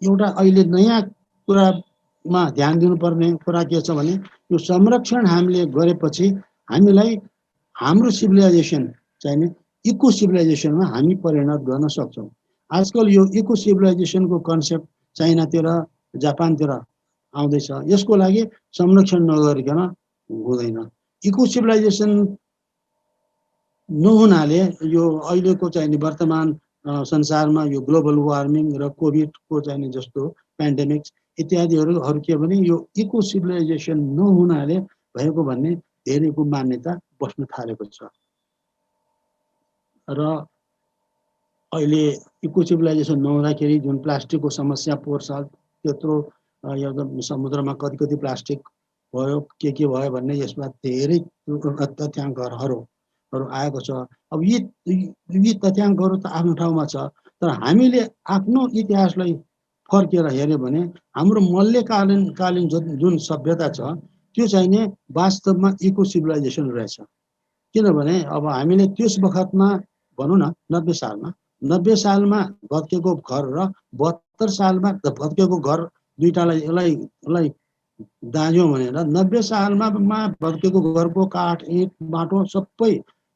एउटा अहिले नयाँ कुरामा ध्यान दिनुपर्ने कुरा के छ भने यो संरक्षण हामीले गरेपछि हामीलाई हाम्रो सिभिलाइजेसन चाहिँ इको सिभिलाइजेसनमा हामी परिणत गर्न सक्छौँ। आजकल यो इको सिभिलाइजेसनको कन्सेप्ट चाइनातिर जापानतिर आउँदैछ। यसको लागि संरक्षण नगरिकन हुँदैन। इको सिभिलाइजेसन नहुनाले यो अहिलेको चाहिँ वर्तमान संसारमा यो ग्लोबल वार्मिङ र कोभिडको चाहिँ जस्तो पेन्डेमिक्स इत्यादिहरू के भने यो इको सिभिलाइजेसन नहुनाले भएको भन्ने धेरैको मान्यता बस्न थालेको छ। र अहिले इको सिभिलाइजेसन नहुँदाखेरि जुन प्लास्टिकको समस्या पर्छ त्यत्रो समुद्रमा कति प्लास्टिक भयो के भयो भन्ने यसमा धेरै तथ्याङ्कहरू आएको छ। अब यी तथ्याङ्कहरू त आफ्नो ठाउँमा छ, तर हामीले आफ्नो इतिहासलाई फर्केर हेऱ्यो भने हाम्रो मल्यकालीन जुन सभ्यता छ त्यो चाहिँ नि वास्तवमा इको सिभिलाइजेसन रहेछ। किनभने अब हामीले त्यस बखतमा भनौँ न 90 सालमा भत्केको घर र 72 सालमा भत्केको घर दुईटालाई यसलाई दाज्यौँ भनेर 90 सालमा भत्केको घरको काठ इँट माटो सबै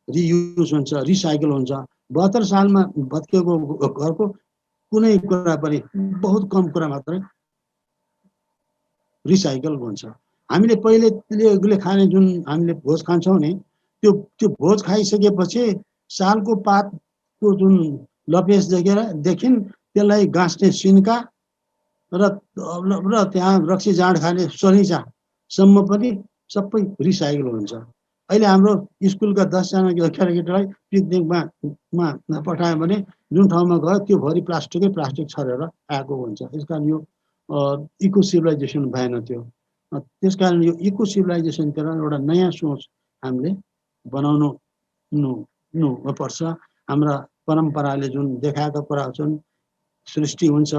रियुज हुन्छ, रिसाइकल हुन्छ। 72 सालमा भत्केको घरको कुनै कुरा पनि बहुत कम कुरा मात्रै रिसाइकल हुन्छ। हामीले पहिले खाने जुन हामीले भोज खान्छौँ नि त्यो भोज खाइसकेपछि सालको पातको जुन लपेज देखिन त्यसलाई गाँस्ने सिन्का र त्यहाँ रक्सी जाँड खाने सलिचासम्म पनि सबै रिसाइकल हुन्छ। अहिले हाम्रो स्कुलका 10 जना केटाकेटीलाई पिकनिकमा पठायो भने जुन ठाउँमा गयो त्यो भरि प्लास्टिक छरेर आएको हुन्छ। यसकारण यो इको सिभिलाइजेसन भएन त्यो। त्यसकारण यो इको सिभिलाइजेसनतिर एउटा नयाँ सोच हामीले बनाउनु पर्छ। हाम्रा परम्पराले जुन देखाएका कुराहरू छन्, सृष्टि हुन्छ,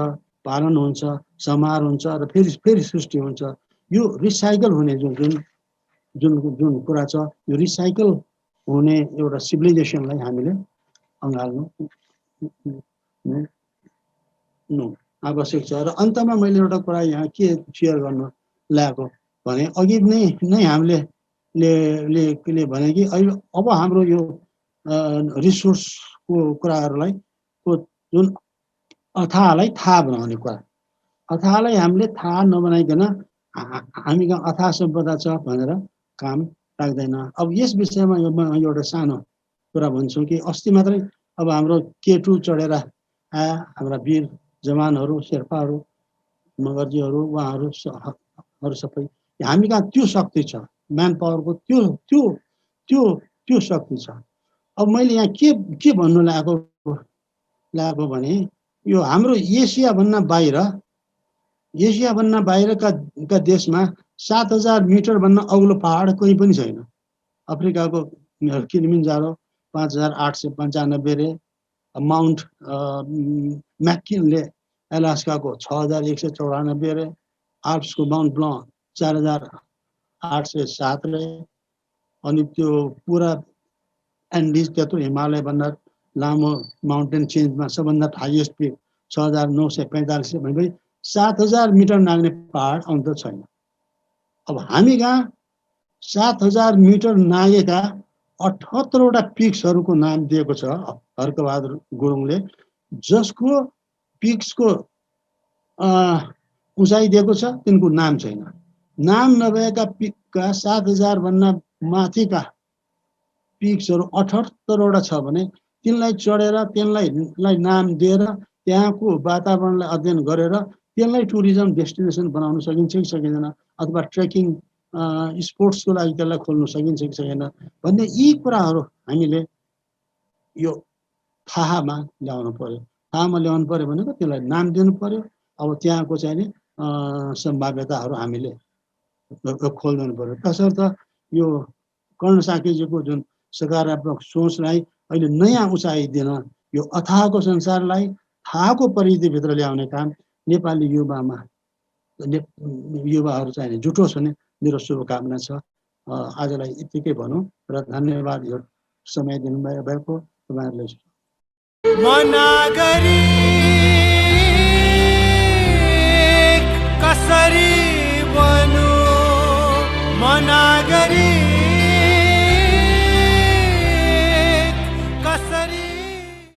पालन हुन्छ, संहार हुन्छ र फेरि सृष्टि हुन्छ। यो रिसाइकल हुने जुन कुरा छ यो रिसाइकल हुने एउटा सिभिलाइजेसनलाई हामीले अँगाल्नु आवश्यक छ। र अन्तमा मैले एउटा कुरा यहाँ के सेयर गर्न लागेको भने अघि नै हामीले भने कि अहिले अब हाम्रो यो रिसोर्सको कुराहरूलाई जुन अथाहलाई थाहा बनाउने कुरा, अथाहलाई हामीले थाहा नबनाइकन हामी कहाँ अथाह सम्पदा छ भनेर काम लाग्दैन। अब यस विषयमा एउटा सानो कुरा भन्छु कि अस्ति मात्रै अब हाम्रो K2 चढेर आया हाम्रा वीर जवानहरू, शेर्पाहरू, मगर्जीहरू, उहाँहरू सबै हामी कहाँ त्यो शक्ति छ, म्यान पावरको त्यो शक्ति छ। अब मैले यहाँ के भन्नु लागेको भने यो हाम्रो एसियाभन्दा बाहिरका देशमा 7000 मिटर भन्दा अग्लो पहाड कहीँ पनि छैन। अफ्रिकाको किलिमन्जारो 5895 रे, माउन्ट म्याकिनले अलास्काको 6194 रे, आल्प्सको माउन्ट ब्लान 4807 रे, अनि त्यो पुरा एन्डिज त्यत्रो हिमालयभन्दा लामो माउन्टेन चेन्जमा सबभन्दा हाइएस्ट पिक 6945 भनेपछि 7000 मिटर नाग्ने पहाड अन्त छैन। अब हामी कहाँ 7000 मिटर नागेका 78वटा पिक्सहरूको नाम दिएको छ हर्कबहादुर गुरुङले, जसको पिक्सको उचाइ दिएको छ तिनको नाम छैन। नाम नभएका पिकका 7000 भन्दा माथिका पिक्सहरू 78वटा छ भने तिनलाई चढेर तिनलाई नाम दिएर त्यहाँको वातावरणलाई अध्ययन गरेर त्यसलाई टुरिज्म डेस्टिनेसन बनाउन सकिन्छ कि सकिँदैन, अथवा ट्रेकिङ स्पोर्ट्सको लागि त्यसलाई खोल्न सकिन्छ कि सकिँदैन भन्ने यी कुराहरू हामीले यो थाहामा ल्याउनु पर्यो। थाहामा ल्याउनु पर्यो भनेको त्यसलाई नाम दिनु पर्यो। अब त्यहाँको चाहिँ नि सम्भाव्यताहरू हामीले खोलिदिनु पर्यो। तसर्थ यो कर्ण साकेजीको जुन सकारात्मक सोचलाई अहिले नयाँ उचाइ दिन यो अथाहको संसारलाई थाहाको परिधिभित्र ल्याउने काम नेपाली युवाहरू चाहिँ जुटोस् भन्ने मेरो शुभकामना छ। आजलाई यतिकै भनौँ र धन्यवाद। समय दिनुभएको तपाईँहरूलाई मनागरी कसरी बनु मनागरी